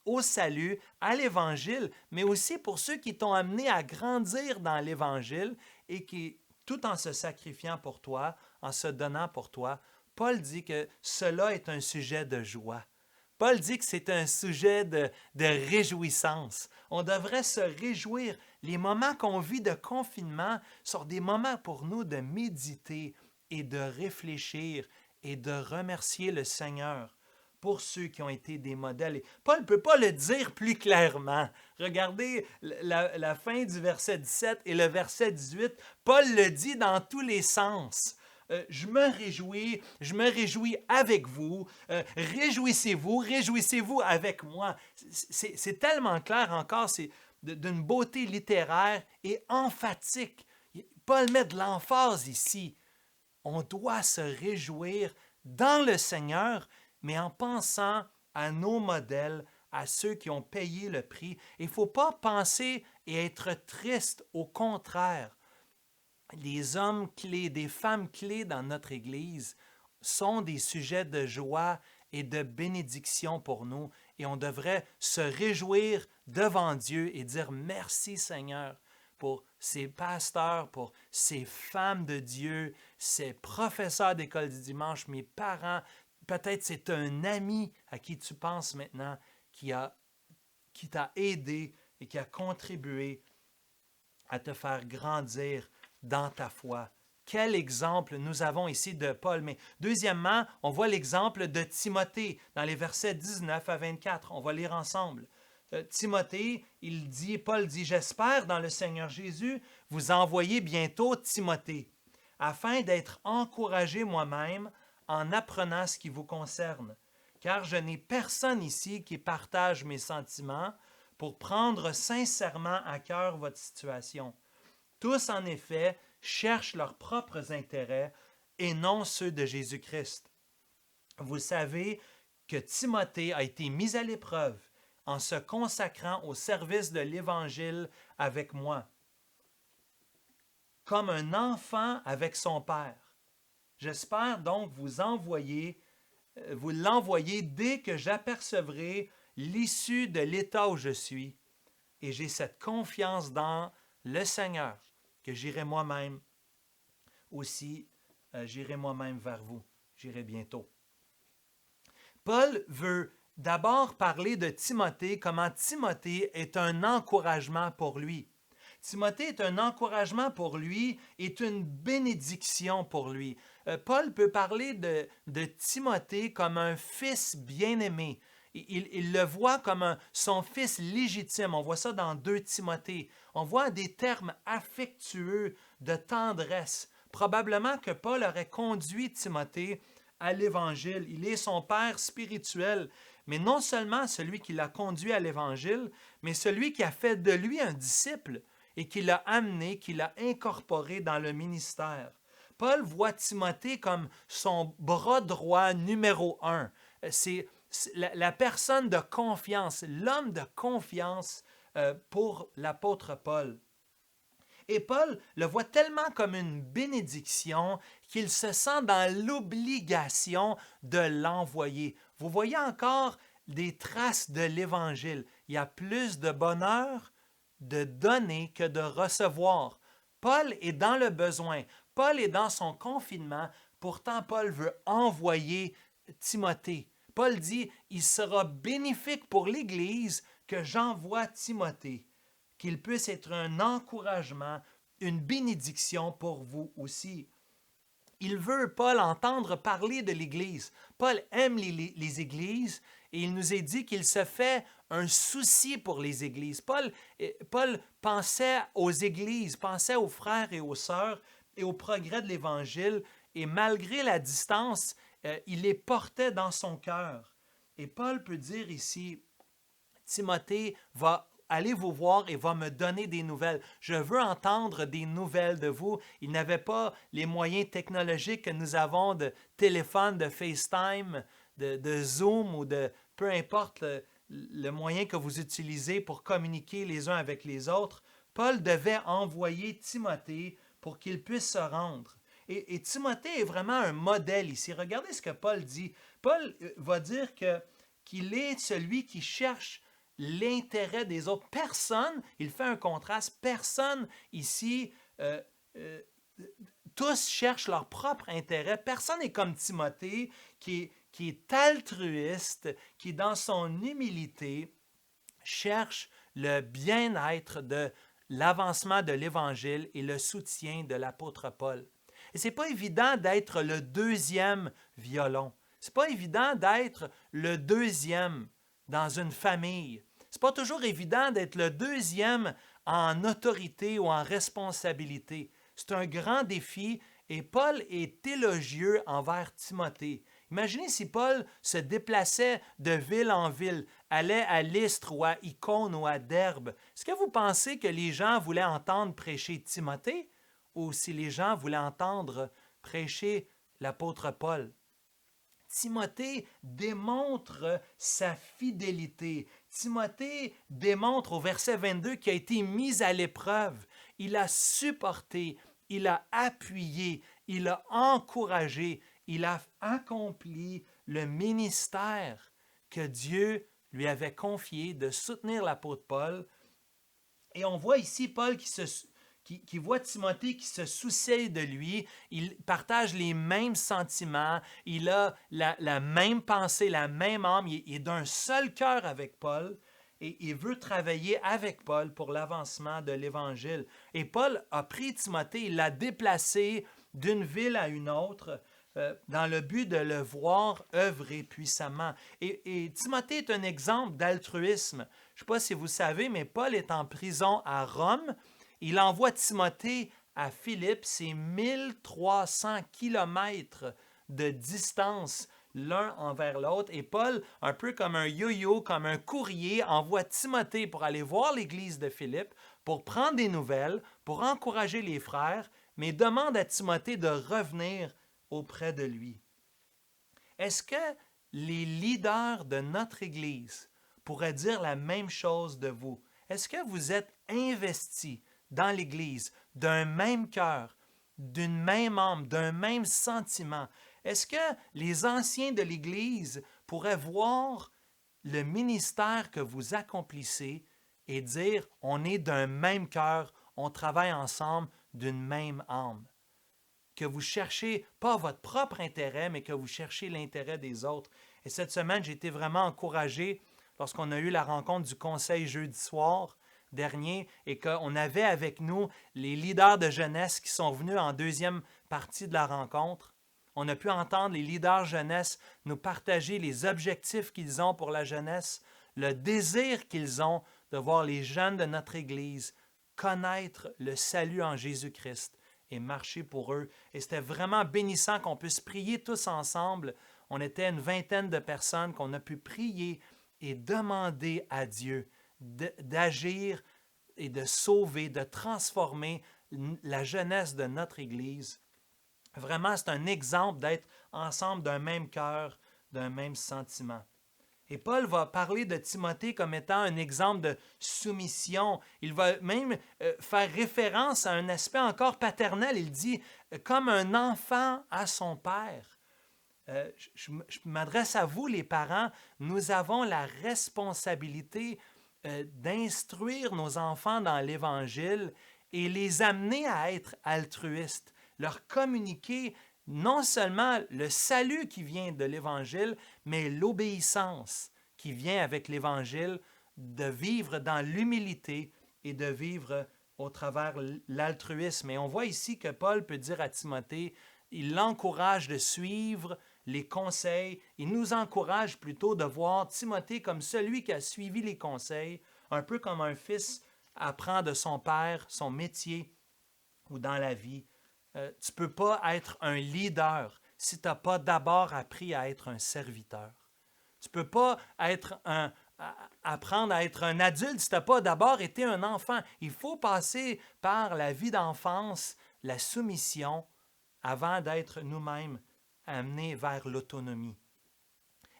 au salut, à l'Évangile, mais aussi pour ceux qui t'ont amené à grandir dans l'Évangile et qui, tout en se sacrifiant pour toi, en se donnant pour toi, Paul dit que cela est un sujet de joie. Paul dit que c'est un sujet de réjouissance. On devrait se réjouir. Les moments qu'on vit de confinement sont des moments pour nous de méditer et de réfléchir et de remercier le Seigneur pour ceux qui ont été des modèles. Et Paul ne peut pas le dire plus clairement. Regardez la fin du verset 17 et le verset 18. Paul le dit dans tous les sens. Je me réjouis avec vous, réjouissez-vous avec moi. C'est tellement clair encore, c'est d'une beauté littéraire et emphatique. Paul met de l'emphase ici. On doit se réjouir dans le Seigneur, mais en pensant à nos modèles, à ceux qui ont payé le prix. Il ne faut pas penser et être triste, au contraire. Les hommes clés, des femmes clés dans notre Église sont des sujets de joie et de bénédiction pour nous. Et on devrait se réjouir devant Dieu et dire merci Seigneur pour ces pasteurs, pour ces femmes de Dieu, ces professeurs d'école du dimanche, mes parents. Peut-être c'est un ami à qui tu penses maintenant qui t'a aidé et qui a contribué à te faire grandir dans ta foi. Quel exemple nous avons ici de Paul. Mais deuxièmement, on voit l'exemple de Timothée dans les versets 19 à 24. On va lire ensemble. Timothée, Paul dit, « J'espère dans le Seigneur Jésus vous envoyer bientôt Timothée, afin d'être encouragé moi-même en apprenant ce qui vous concerne. Car je n'ai personne ici qui partage mes sentiments pour prendre sincèrement à cœur votre situation. Tous, en effet, cherchent leurs propres intérêts et non ceux de Jésus-Christ. Vous savez que Timothée a été mis à l'épreuve en se consacrant au service de l'Évangile avec moi, comme un enfant avec son père. J'espère donc vous l'envoyer dès que j'apercevrai l'issue de l'état où je suis. Et j'ai cette confiance dans le Seigneur que j'irai moi-même vers vous. J'irai bientôt. » Paul veut d'abord parler de Timothée, comment Timothée est un encouragement pour lui. Timothée est un encouragement pour lui, est une bénédiction pour lui. Paul peut parler de Timothée comme un fils bien-aimé. Il le voit comme son fils légitime. On voit ça dans 2 Timothée. On voit des termes affectueux de tendresse. Probablement que Paul aurait conduit Timothée à l'Évangile. Il est son père spirituel. Mais non seulement celui qui l'a conduit à l'Évangile, mais celui qui a fait de lui un disciple et qui l'a amené, qui l'a incorporé dans le ministère. Paul voit Timothée comme son bras droit numéro 1. C'est la personne de confiance, l'homme de confiance pour l'apôtre Paul. Et Paul le voit tellement comme une bénédiction qu'il se sent dans l'obligation de l'envoyer. Vous voyez encore des traces de l'Évangile. Il y a plus de bonheur de donner que de recevoir. Paul est dans le besoin. Paul est dans son confinement. Pourtant, Paul veut envoyer Timothée. Paul dit, il sera bénéfique pour l'Église que j'envoie Timothée, qu'il puisse être un encouragement, une bénédiction pour vous aussi. Il veut, Paul, entendre parler de l'Église. Paul aime les églises et il nous est dit qu'il se fait un souci pour les églises. Paul pensait aux églises, pensait aux frères et aux sœurs et au progrès de l'Évangile et malgré la distance, il les portait dans son cœur. Et Paul peut dire ici, Timothée va aller vous voir et va me donner des nouvelles. Je veux entendre des nouvelles de vous. Il n'avait pas les moyens technologiques que nous avons de téléphone, de FaceTime, de Zoom ou de peu importe le moyen que vous utilisez pour communiquer les uns avec les autres. Paul devait envoyer Timothée pour qu'il puisse se rendre. Et Timothée est vraiment un modèle ici. Regardez ce que Paul dit. Paul va dire qu'il est celui qui cherche l'intérêt des autres. Personne, il fait un contraste, personne ici, tous cherchent leur propre intérêt. Personne n'est comme Timothée qui est altruiste, qui dans son humilité cherche le bien-être de l'avancement de l'Évangile et le soutien de l'apôtre Paul. Et ce n'est pas évident d'être le deuxième violon. Ce n'est pas évident d'être le deuxième dans une famille. Ce n'est pas toujours évident d'être le deuxième en autorité ou en responsabilité. C'est un grand défi et Paul est élogieux envers Timothée. Imaginez si Paul se déplaçait de ville en ville, allait à Lystre ou à Icône ou à Derbe. Est-ce que vous pensez que les gens voulaient entendre prêcher Timothée ou si les gens voulaient entendre prêcher l'apôtre Paul? Timothée démontre sa fidélité. Timothée démontre au verset 22 qu'il a été mis à l'épreuve. Il a supporté, il a appuyé, il a encouragé, il a accompli le ministère que Dieu lui avait confié de soutenir l'apôtre Paul. Et on voit ici Paul qui voit Timothée qui se soucie de lui, il partage les mêmes sentiments, il a la même pensée, la même âme, il est d'un seul cœur avec Paul et il veut travailler avec Paul pour l'avancement de l'Évangile. Et Paul a pris Timothée, il l'a déplacé d'une ville à une autre dans le but de le voir œuvrer puissamment. Et Timothée est un exemple d'altruisme. Je ne sais pas si vous savez, mais Paul est en prison à Rome. Il envoie Timothée à Philippe, c'est 1300 kilomètres de distance l'un envers l'autre. Et Paul, un peu comme un yo-yo, comme un courrier, envoie Timothée pour aller voir l'église de Philippe, pour prendre des nouvelles, pour encourager les frères, mais demande à Timothée de revenir auprès de lui. Est-ce que les leaders de notre église pourraient dire la même chose de vous? Est-ce que vous êtes investis dans l'Église, d'un même cœur, d'une même âme, d'un même sentiment? Est-ce que les anciens de l'Église pourraient voir le ministère que vous accomplissez et dire, on est d'un même cœur, on travaille ensemble d'une même âme? Que vous cherchez pas votre propre intérêt, mais que vous cherchez l'intérêt des autres. Et cette semaine, j'ai été vraiment encouragé lorsqu'on a eu la rencontre du conseil jeudi soir dernier et qu'on avait avec nous les leaders de jeunesse qui sont venus en deuxième partie de la rencontre. On a pu entendre les leaders jeunesse nous partager les objectifs qu'ils ont pour la jeunesse, le désir qu'ils ont de voir les jeunes de notre Église connaître le salut en Jésus-Christ et marcher pour eux. Et c'était vraiment bénissant qu'on puisse prier tous ensemble. On était une vingtaine de personnes qu'on a pu prier et demander à Dieu d'agir et de sauver, de transformer la jeunesse de notre Église. Vraiment, c'est un exemple d'être ensemble d'un même cœur, d'un même sentiment. Et Paul va parler de Timothée comme étant un exemple de soumission. Il va même faire référence à un aspect encore paternel. Il dit comme un enfant à son père. Je m'adresse à vous, les parents. Nous avons la responsabilité d'instruire nos enfants dans l'Évangile et les amener à être altruistes, leur communiquer non seulement le salut qui vient de l'Évangile, mais l'obéissance qui vient avec l'Évangile, de vivre dans l'humilité et de vivre au travers l'altruisme. Et on voit ici que Paul peut dire à Timothée, il l'encourage de suivre les conseils, il nous encourage plutôt de voir Timothée comme celui qui a suivi les conseils, un peu comme un fils apprend de son père son métier ou dans la vie. Tu ne peux pas être un leader si tu n'as pas d'abord appris à être un serviteur. Tu ne peux pas être apprendre à être un adulte si tu n'as pas d'abord été un enfant. Il faut passer par la vie d'enfance, la soumission, avant d'être nous-mêmes amenés vers l'autonomie.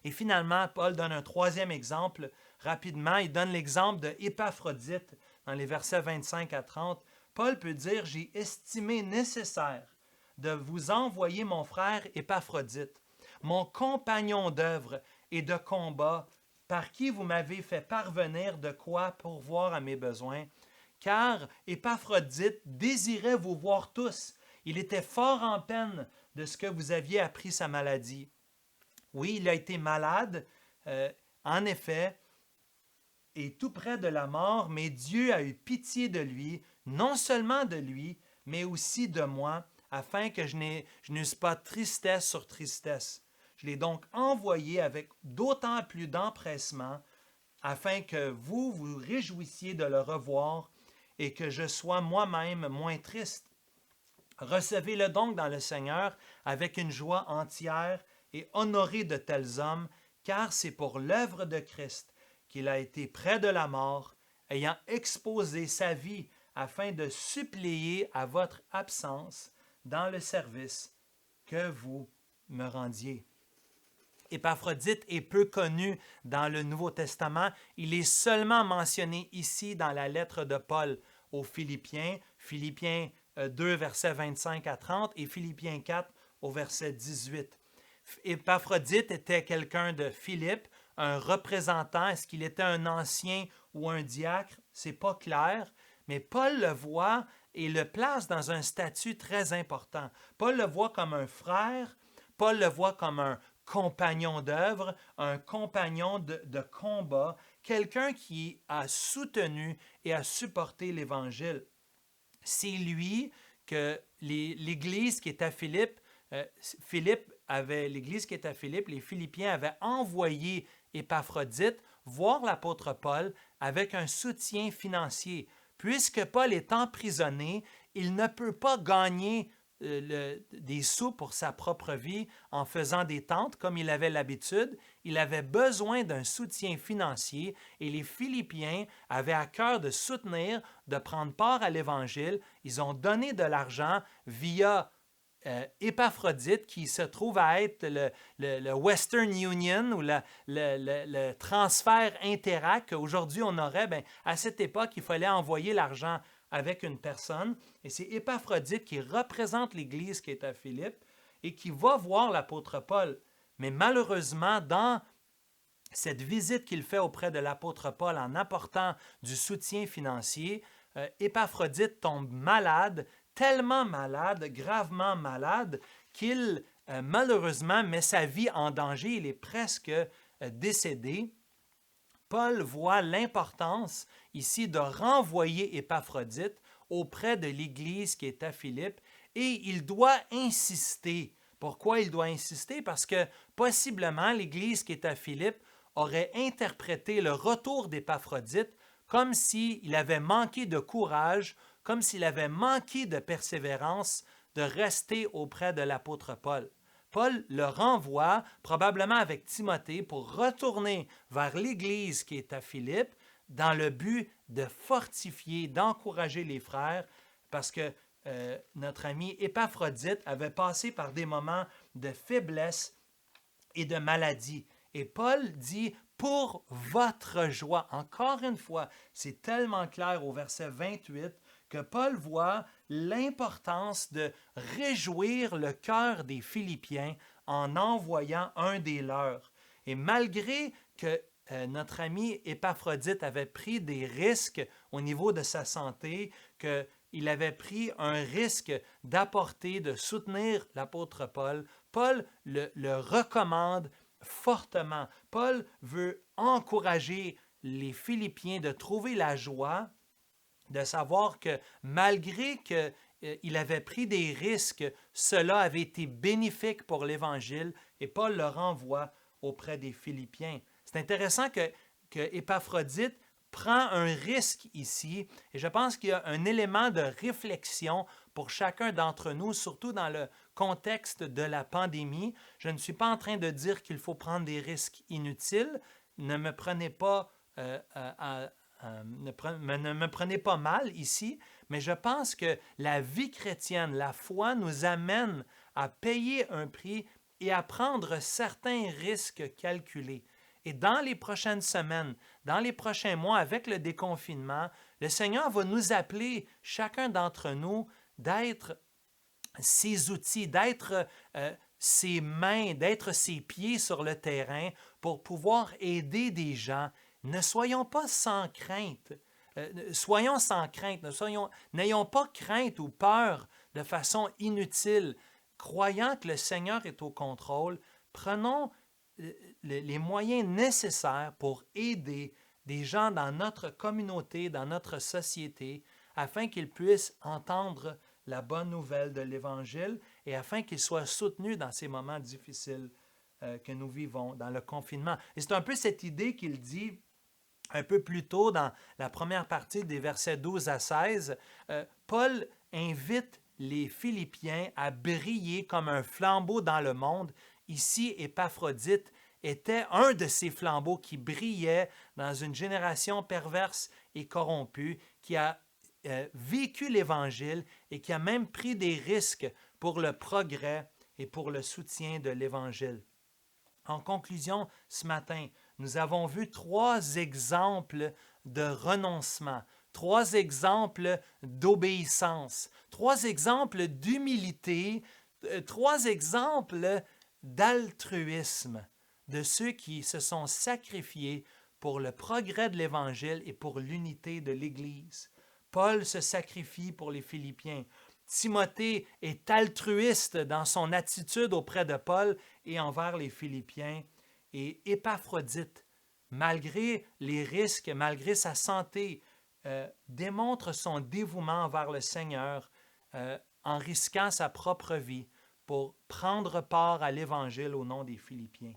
Et finalement, Paul donne un troisième exemple rapidement. Il donne l'exemple de Épaphrodite dans les versets 25 à 30. Paul peut dire, « J'ai estimé nécessaire de vous envoyer mon frère Épaphrodite, mon compagnon d'œuvre et de combat, par qui vous m'avez fait parvenir de quoi pourvoir à mes besoins. Car Épaphrodite désirait vous voir tous. Il était fort en peine de ce que vous aviez appris sa maladie. » Oui, il a été malade, en effet, et tout près de la mort, mais Dieu a eu pitié de lui, non seulement de lui, mais aussi de moi, afin que je n'eusse pas tristesse sur tristesse. Je l'ai donc envoyé avec d'autant plus d'empressement, afin que vous vous réjouissiez de le revoir et que je sois moi-même moins triste. Recevez-le donc dans le Seigneur avec une joie entière et honorez de tels hommes, car c'est pour l'œuvre de Christ qu'il a été près de la mort, ayant exposé sa vie afin de suppléer à votre absence dans le service que vous me rendiez. Épaphrodite est peu connu dans le Nouveau Testament. Il est seulement mentionné ici dans la lettre de Paul aux Philippiens, Philippiens 2, versets 25 à 30 et Philippiens 4 au verset 18. Épaphrodite était quelqu'un de Philippe, un représentant. Est-ce qu'il était un ancien ou un diacre? C'est pas clair, mais Paul le voit et le place dans un statut très important. Paul le voit comme un frère, Paul le voit comme un compagnon d'œuvre, un compagnon de combat, quelqu'un qui a soutenu et a supporté l'Évangile. C'est lui que l'Église qui est à Philippe, l'Église qui est à Philippe, les Philippiens avaient envoyé Épaphrodite voir l'apôtre Paul avec un soutien financier. Puisque Paul est emprisonné, il ne peut pas gagner des sous pour sa propre vie en faisant des tentes comme il avait l'habitude. Il avait besoin d'un soutien financier et les Philippiens avaient à cœur de soutenir, de prendre part à l'Évangile. Ils ont donné de l'argent via Épaphrodite, qui se trouve à être le Western Union ou le transfert Interac qu'aujourd'hui on aurait. À cette époque, il fallait envoyer l'argent avec une personne. Et c'est Épaphrodite qui représente l'Église qui est à Philippe et qui va voir l'apôtre Paul. Mais malheureusement, dans cette visite qu'il fait auprès de l'apôtre Paul en apportant du soutien financier, Épaphrodite tombe malade, tellement malade, gravement malade, qu'il malheureusement met sa vie en danger. Il est presque décédé. Paul voit l'importance ici de renvoyer Épaphrodite auprès de l'Église qui est à Philippe et il doit insister. Pourquoi il doit insister? Parce que possiblement l'Église qui est à Philippe aurait interprété le retour d'Épaphrodite comme s'il avait manqué de courage, comme s'il avait manqué de persévérance de rester auprès de l'apôtre Paul. Paul le renvoie, probablement avec Timothée, pour retourner vers l'Église qui est à Philippe, dans le but de fortifier, d'encourager les frères, parce que notre ami Épaphrodite avait passé par des moments de faiblesse et de maladie. Et Paul dit, pour votre joie, encore une fois, c'est tellement clair au verset 28, que Paul voit l'importance de réjouir le cœur des Philippiens en envoyant un des leurs. Et malgré que notre ami Épaphrodite avait pris des risques au niveau de sa santé, qu'il avait pris un risque d'apporter, de soutenir l'apôtre Paul, Paul le recommande fortement. Paul veut encourager les Philippiens de trouver la joie de savoir que malgré qu'il avait pris des risques, cela avait été bénéfique pour l'Évangile et Paul le renvoie auprès des Philippiens. C'est intéressant que Épaphrodite prend un risque ici et je pense qu'il y a un élément de réflexion pour chacun d'entre nous, surtout dans le contexte de la pandémie. Je ne suis pas en train de dire qu'il faut prendre des risques inutiles. ne me prenez pas, ne me prenez pas mal ici, mais je pense que la vie chrétienne, la foi nous amène à payer un prix et à prendre certains risques calculés. Et dans les prochaines semaines, dans les prochains mois, avec le déconfinement, le Seigneur va nous appeler, chacun d'entre nous, d'être ses outils, d'être ses mains, d'être ses pieds sur le terrain pour pouvoir aider des gens. Ne soyons pas sans crainte. Soyons sans crainte. N'ayons pas crainte ou peur de façon inutile. Croyant que le Seigneur est au contrôle, prenons les moyens nécessaires pour aider des gens dans notre communauté, dans notre société, afin qu'ils puissent entendre la bonne nouvelle de l'Évangile et afin qu'ils soient soutenus dans ces moments difficiles que nous vivons, dans le confinement. Et c'est un peu cette idée qu'il dit un peu plus tôt dans la première partie des versets 12 à 16. Paul invite les Philippiens à briller comme un flambeau dans le monde. Ici, Épaphrodite était un de ces flambeaux qui brillait dans une génération perverse et corrompue, qui a vécu l'Évangile et qui a même pris des risques pour le progrès et pour le soutien de l'Évangile. En conclusion, ce matin, nous avons vu 3 exemples de renoncement, 3 exemples d'obéissance, 3 exemples d'humilité, 3 exemples d'altruisme, de ceux qui se sont sacrifiés pour le progrès de l'Évangile et pour l'unité de l'Église. Paul se sacrifie pour les Philippiens. Timothée est altruiste dans son attitude auprès de Paul et envers les Philippiens. Et Épaphrodite, malgré les risques, malgré sa santé, démontre son dévouement envers le Seigneur en risquant sa propre vie pour prendre part à l'Évangile au nom des Philippiens.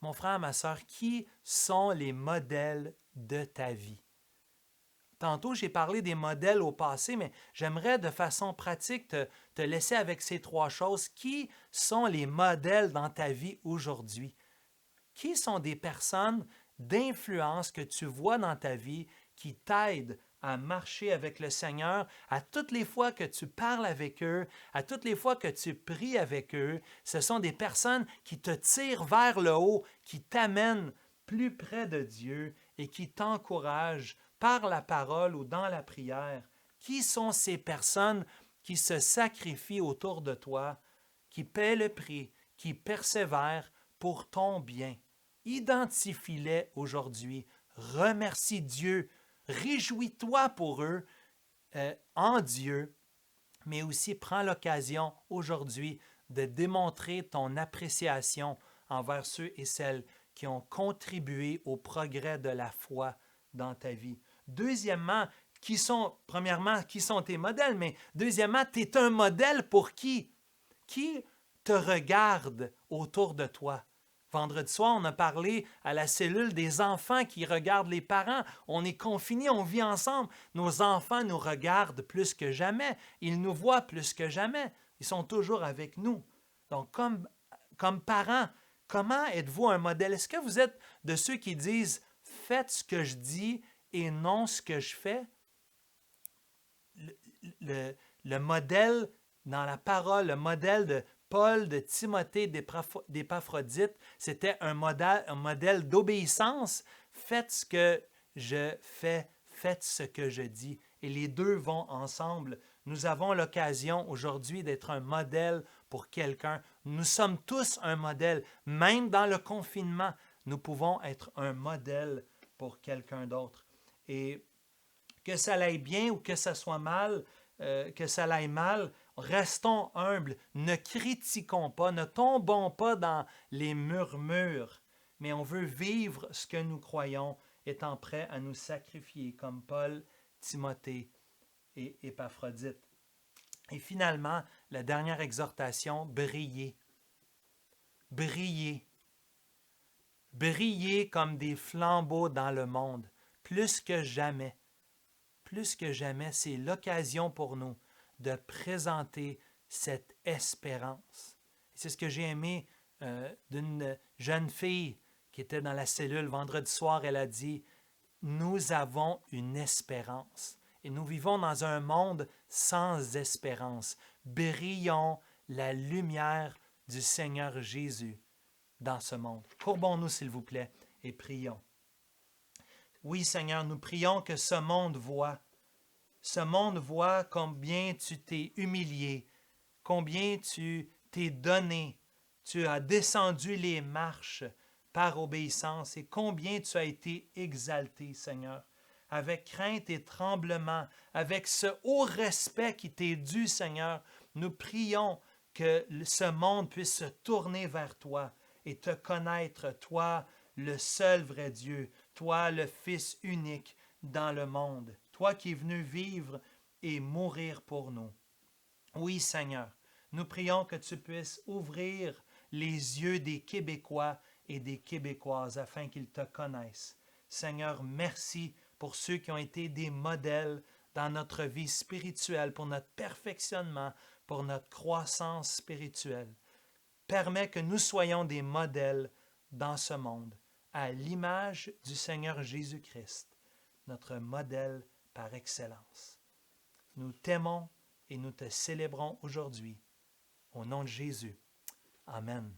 Mon frère, ma sœur, qui sont les modèles de ta vie? Tantôt, j'ai parlé des modèles au passé, mais j'aimerais de façon pratique te laisser avec ces 3 choses. Qui sont les modèles dans ta vie aujourd'hui? Qui sont des personnes d'influence que tu vois dans ta vie qui t'aident à marcher avec le Seigneur à toutes les fois que tu parles avec eux, à toutes les fois que tu pries avec eux? Ce sont des personnes qui te tirent vers le haut, qui t'amènent plus près de Dieu et qui t'encouragent par la parole ou dans la prière. Qui sont ces personnes qui se sacrifient autour de toi, qui paient le prix, qui persévèrent pour ton bien? Identifie-les aujourd'hui. Remercie Dieu. Réjouis-toi pour eux en Dieu, mais aussi prends l'occasion aujourd'hui de démontrer ton appréciation envers ceux et celles qui ont contribué au progrès de la foi dans ta vie. Deuxièmement, premièrement, qui sont tes modèles, mais deuxièmement, tu es un modèle pour qui? Qui te regarde autour de toi? Vendredi soir, on a parlé à la cellule des enfants qui regardent les parents. On est confinés, on vit ensemble. Nos enfants nous regardent plus que jamais. Ils nous voient plus que jamais. Ils sont toujours avec nous. Donc, comme parents, comment êtes-vous un modèle? Est-ce que vous êtes de ceux qui disent « Faites ce que je dis et non ce que je fais » ? Le modèle dans la parole, le modèle de Paul, de Timothée, d'Épaphrodite, c'était un modèle d'obéissance. Faites ce que je fais, faites ce que je dis. Et les deux vont ensemble. Nous avons l'occasion aujourd'hui d'être un modèle pour quelqu'un. Nous sommes tous un modèle. Même dans le confinement, nous pouvons être un modèle pour quelqu'un d'autre. Et que ça aille bien ou que ça soit mal, que ça aille mal, restons humbles, ne critiquons pas, ne tombons pas dans les murmures, mais on veut vivre ce que nous croyons, étant prêts à nous sacrifier comme Paul, Timothée et Épaphrodite. Et finalement, la dernière exhortation, briller. Briller. Briller comme des flambeaux dans le monde, plus que jamais. Plus que jamais, c'est l'occasion pour nous de présenter cette espérance. C'est ce que j'ai aimé d'une jeune fille qui était dans la cellule vendredi soir, elle a dit, nous avons une espérance. Et nous vivons dans un monde sans espérance. Brillons la lumière du Seigneur Jésus dans ce monde. Courbons-nous, s'il vous plaît, et prions. Oui, Seigneur, nous prions que ce monde voit combien tu t'es humilié, combien tu t'es donné, tu as descendu les marches par obéissance et combien tu as été exalté, Seigneur, avec crainte et tremblement, avec ce haut respect qui t'est dû, Seigneur. Nous prions que ce monde puisse se tourner vers toi et te connaître, toi, le seul vrai Dieu, toi, le Fils unique dans le monde, toi qui es venu vivre et mourir pour nous. Oui, Seigneur, nous prions que tu puisses ouvrir les yeux des Québécois et des Québécoises afin qu'ils te connaissent. Seigneur, merci pour ceux qui ont été des modèles dans notre vie spirituelle, pour notre perfectionnement, pour notre croissance spirituelle. Permets que nous soyons des modèles dans ce monde, à l'image du Seigneur Jésus-Christ, notre modèle par excellence. Nous t'aimons et nous te célébrons aujourd'hui. Au nom de Jésus. Amen.